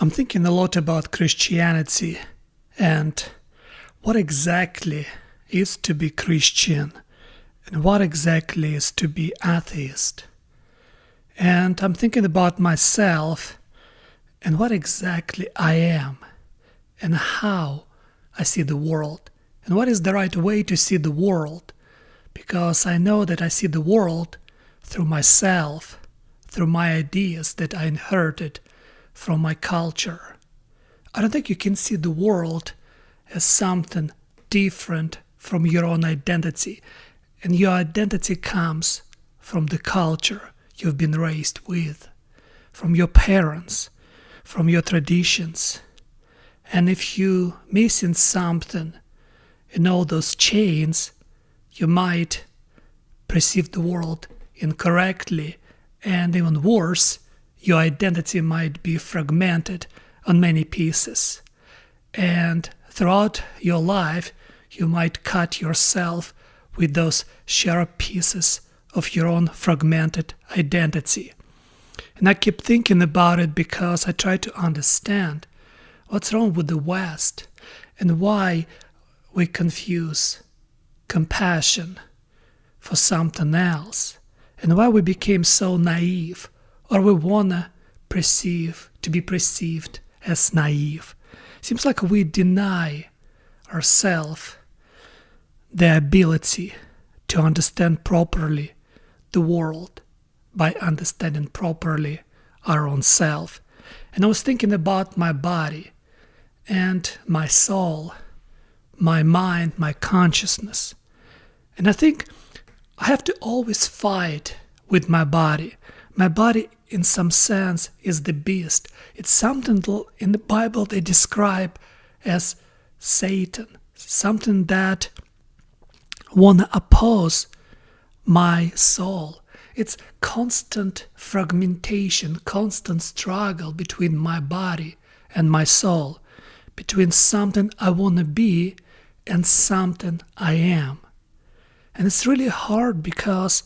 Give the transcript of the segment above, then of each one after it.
I'm thinking a lot about Christianity and what exactly is to be Christian and what exactly is to be atheist. And I'm thinking about myself and what exactly I am and how I see the world and what is the right way to see the world, because I know that I see the world through myself, through my ideas that I inherited from my culture. I don't think you can see the world as something different from your own identity, and your identity comes from the culture you've been raised with, from your parents, from your traditions. And if you missing something in all those chains, you might perceive the world incorrectly, and even worse, your identity might be fragmented on many pieces. And throughout your life, you might cut yourself with those sharp pieces of your own fragmented identity. And I keep thinking about it because I try to understand what's wrong with the West and why we confuse compassion for something else, and why we became so naive, or we wanna be perceived as naive. Seems like we deny ourselves the ability to understand properly the world by understanding properly our own self. And I was thinking about my body and my soul, my mind, my consciousness. And I think I have to always fight with my body. My body, in some sense, is the beast. It's something in the Bible they describe as Satan, something that wanna oppose my soul. It's constant fragmentation, constant struggle between my body and my soul, between something I wanna be and something I am. And it's really hard because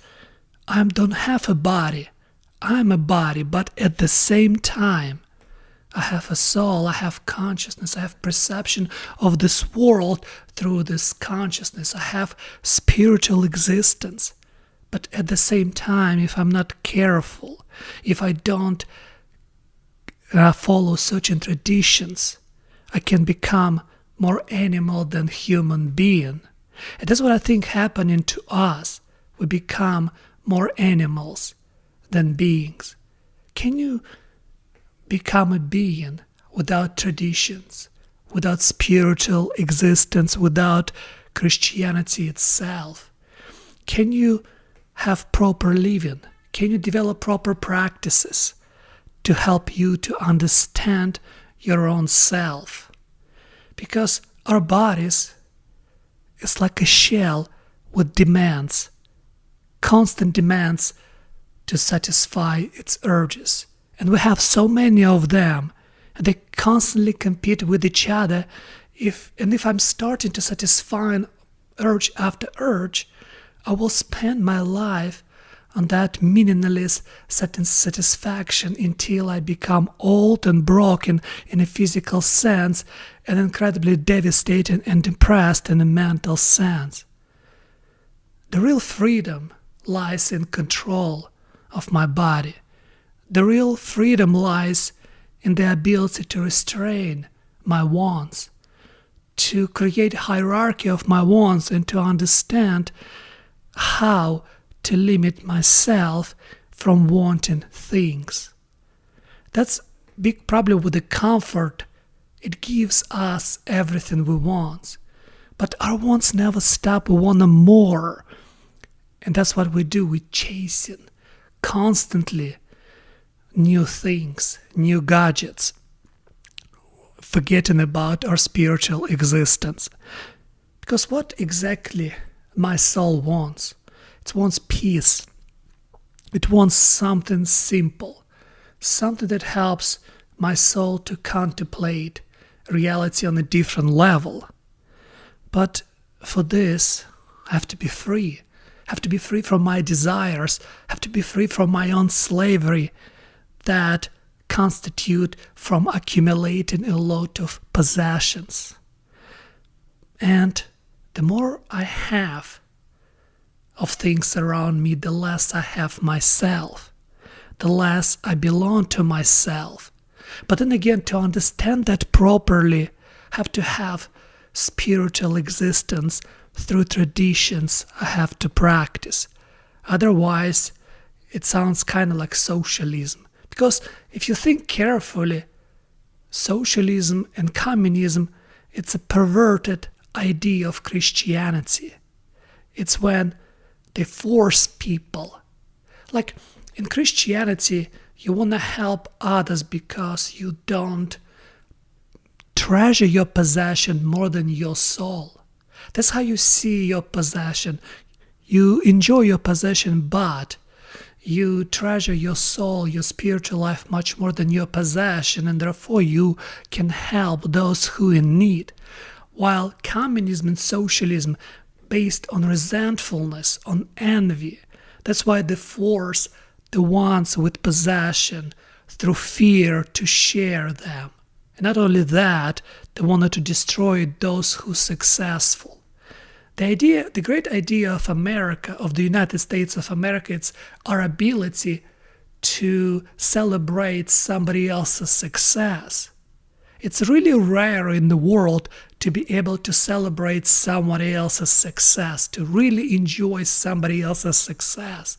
I don't have a body. I'm a body, but at the same time, I have a soul, I have consciousness, I have perception of this world through this consciousness. I have spiritual existence. But at the same time, if I'm not careful, if I don't follow certain traditions, I can become more animal than human being. And that's what I think happening to us. We become more animals than beings. Can you become a being without traditions, without spiritual existence, without Christianity itself? Can you have proper living? Can you develop proper practices to help you to understand your own self? Because our bodies is like a shell with demands, constant demands to satisfy its urges. And we have so many of them, and they constantly compete with each other. If I'm starting to satisfy urge after urge, I will spend my life on that meaningless satisfaction until I become old and broken in a physical sense and incredibly devastated and depressed in a mental sense. The real freedom lies in control of my body. The real freedom lies in the ability to restrain my wants, to create a hierarchy of my wants, and to understand how to limit myself from wanting things. That's big problem with the comfort. It gives us everything we want. But our wants never stop. We want more. And that's what we do. We chasing constantly new things, new gadgets, forgetting about our spiritual existence. Because what exactly my soul wants? It wants peace. It wants something simple, something that helps my soul to contemplate reality on a different level. But for this, I have to be free. I have to be free from my desires. I have to be free from my own slavery that constitute from accumulating a lot of possessions. And the more I have of things around me, the less I have myself, the less I belong to myself. But then again, to understand that properly, I have to have spiritual existence through traditions I have to practice. Otherwise, it sounds kind of like socialism. Because if you think carefully, socialism and communism, it's a perverted idea of Christianity. It's when they force people. Like in Christianity, you want to help others because you don't treasure your possession more than your soul. That's how you see your possession. You enjoy your possession, but you treasure your soul, your spiritual life much more than your possession, and therefore you can help those who are in need. While communism and socialism based on resentfulness, on envy, that's why they force the ones with possession through fear to share them. And not only that, they wanted to destroy those who are successful. The great idea of America, of the United States of America, it's our ability to celebrate somebody else's success. It's really rare in the world to be able to celebrate somebody else's success, to really enjoy somebody else's success.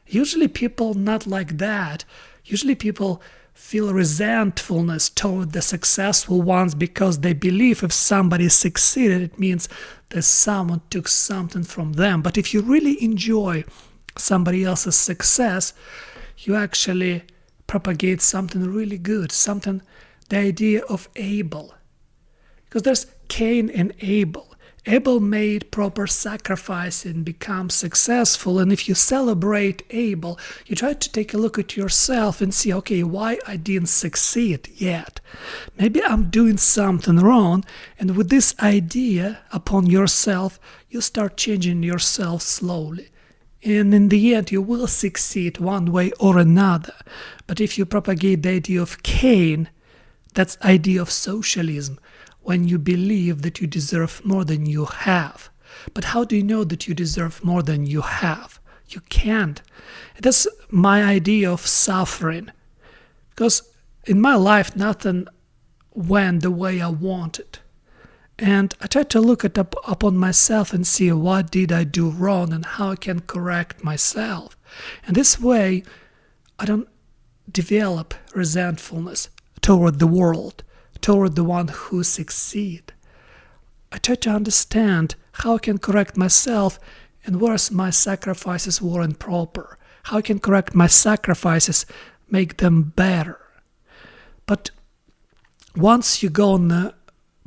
Usually people not like that. Usually people feel resentfulness toward the successful ones because they believe if somebody succeeded, it means that someone took something from them. But if you really enjoy somebody else's success, you actually propagate something really good, the idea of Abel. Because there's Cain and Abel. Abel made proper sacrifice and become successful. And if you celebrate Abel, you try to take a look at yourself and see, okay, why I didn't succeed yet? Maybe I'm doing something wrong. And with this idea upon yourself, you start changing yourself slowly. And in the end, you will succeed one way or another. But if you propagate the idea of Cain, that's the idea of socialism, when you believe that you deserve more than you have. But how do you know that you deserve more than you have? You can't. That's my idea of suffering. Because in my life, nothing went the way I wanted. And I try to look upon myself and see what did I do wrong and how I can correct myself. And this way, I don't develop resentfulness toward the world, toward the one who succeed. I try to understand how I can correct myself and where my sacrifices weren't proper. How I can correct my sacrifices, make them better. But once you go on the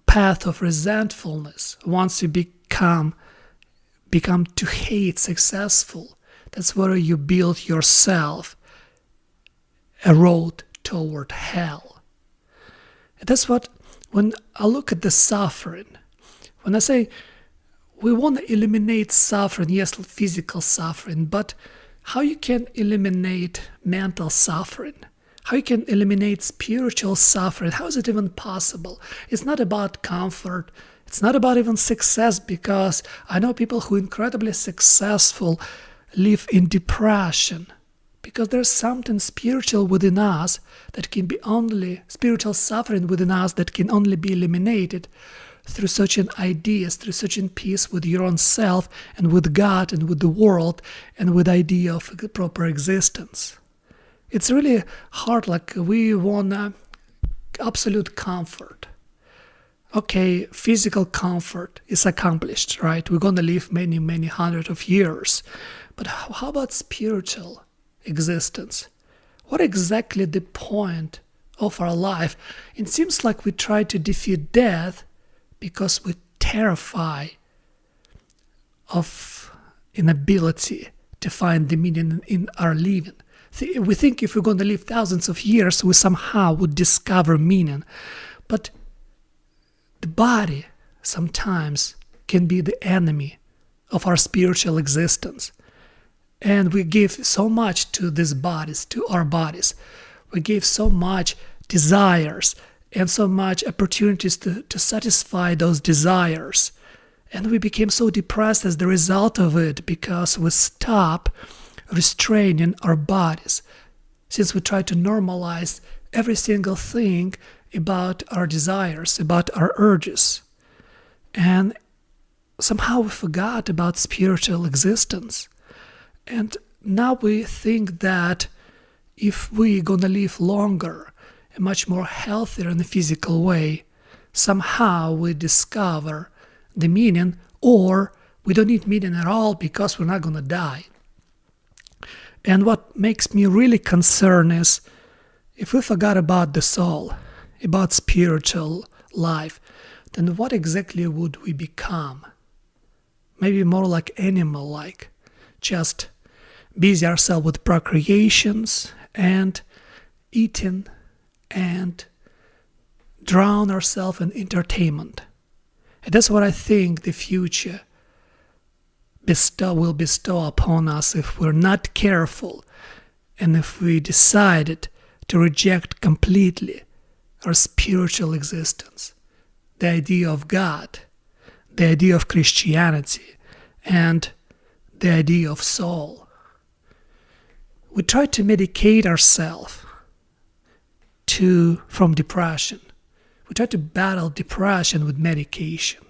path of resentfulness, once you become to hate successful, that's where you build yourself a road toward hell. That's what, when I look at the suffering, when I say we want to eliminate suffering, yes, physical suffering, but how you can eliminate mental suffering? How you can eliminate spiritual suffering? How is it even possible? It's not about comfort. It's not about even success, because I know people who are incredibly successful live in depression. Because there's something spiritual within us that can be spiritual suffering within us that can only be eliminated through such an ideas, through such an peace with your own self and with God and with the world and with the idea of proper existence. It's really hard, like we want absolute comfort. Okay, physical comfort is accomplished, right? We're going to live many, many hundreds of years. But how about spiritual existence? What exactly the point of our life? It seems like we try to defeat death because we terrify of inability to find the meaning in our living. We think if we're going to live thousands of years, we somehow would discover meaning. But the body sometimes can be the enemy of our spiritual existence. And we give so much to these bodies, to our bodies. We gave so much desires and so much opportunities to satisfy those desires. And we became so depressed as the result of it because we stopped restraining our bodies. Since we try to normalize every single thing about our desires, about our urges. And somehow we forgot about spiritual existence. And now we think that if we're gonna live longer, a much more healthier in a physical way, somehow we discover the meaning, or we don't need meaning at all because we're not gonna die. And what makes me really concerned is if we forgot about the soul, about spiritual life, then what exactly would we become? Maybe more like animal-like, just busy ourselves with procreations and eating and drown ourselves in entertainment. And that's what I think the future will bestow upon us if we're not careful and if we decided to reject completely our spiritual existence, the idea of God, the idea of Christianity, and the idea of soul. We try to medicate ourselves from depression. We try to battle depression with medication.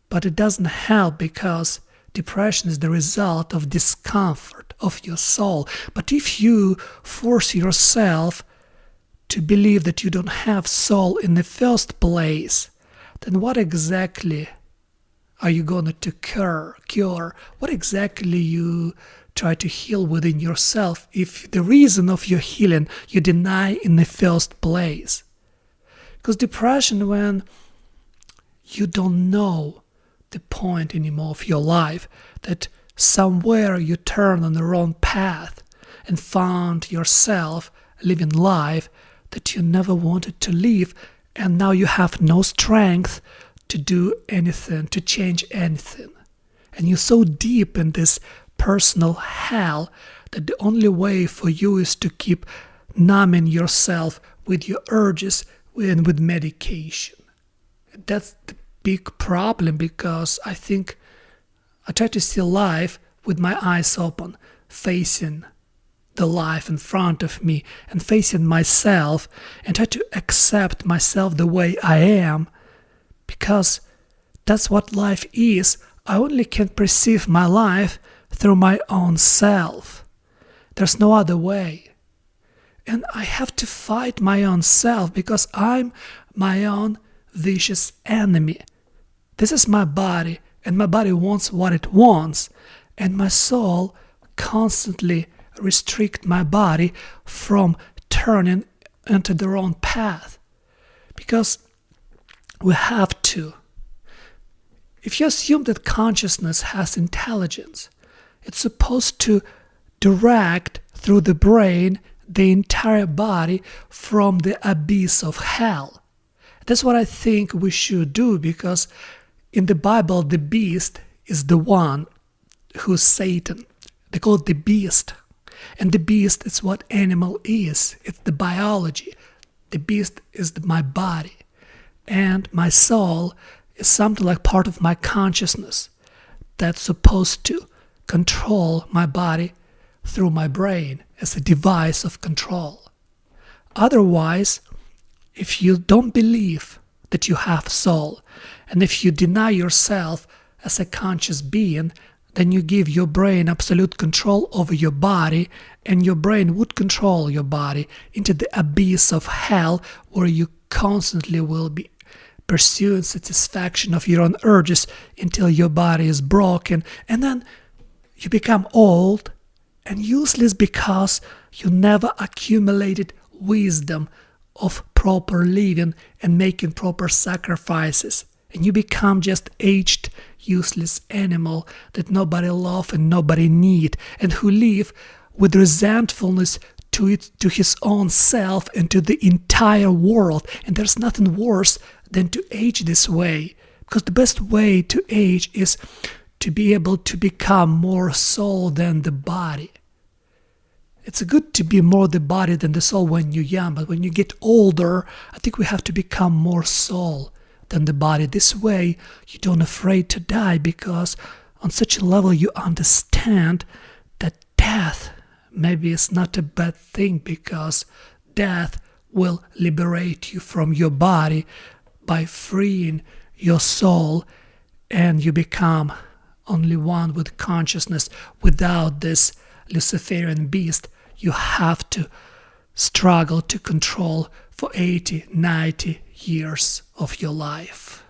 But it doesn't help because depression is the result of discomfort of your soul. But if you force yourself to believe that you don't have soul in the first place, then what exactly are you going to cure? What exactly you try to heal within yourself if the reason of your healing you deny in the first place? Because depression, when you don't know the point anymore of your life, that somewhere you turned on the wrong path and found yourself living life that you never wanted to live, and now you have no strength to do anything, to change anything. And you're so deep in this personal hell that the only way for you is to keep numbing yourself with your urges and with medication. That's the big problem, because I think I try to see life with my eyes open, facing the life in front of me and facing myself, and try to accept myself the way I am, because that's what life is. I only can perceive my life through my own self. There's no other way. And I have to fight my own self because I'm my own vicious enemy. This is my body, and my body wants what it wants, and my soul constantly restricts my body from turning into the wrong path. Because we have to. If you assume that consciousness has intelligence, it's supposed to direct through the brain the entire body from the abyss of hell. That's what I think we should do, because in the Bible the beast is the one who's Satan. They call it the beast. And the beast is what animal is. It's the biology. The beast is my body. And my soul is something like part of my consciousness that's supposed to control my body through my brain as a device of control. Otherwise, if you don't believe that you have soul, and if you deny yourself as a conscious being, then you give your brain absolute control over your body, and your brain would control your body into the abyss of hell, where you constantly will be pursuing satisfaction of your own urges until your body is broken, and then you become old and useless because you never accumulated wisdom of proper living and making proper sacrifices. And you become just aged, useless animal that nobody love and nobody need, and who live with resentfulness to his own self and to the entire world. And there's nothing worse than to age this way, because the best way to age is to be able to become more soul than the body. It's good to be more the body than the soul when you're young, but when you get older, I think we have to become more soul than the body. This way, you don't afraid to die, because on such a level you understand that death maybe is not a bad thing, because death will liberate you from your body by freeing your soul, and you become only one with consciousness without this Luciferian beast you have to struggle to control for 80, 90 years of your life.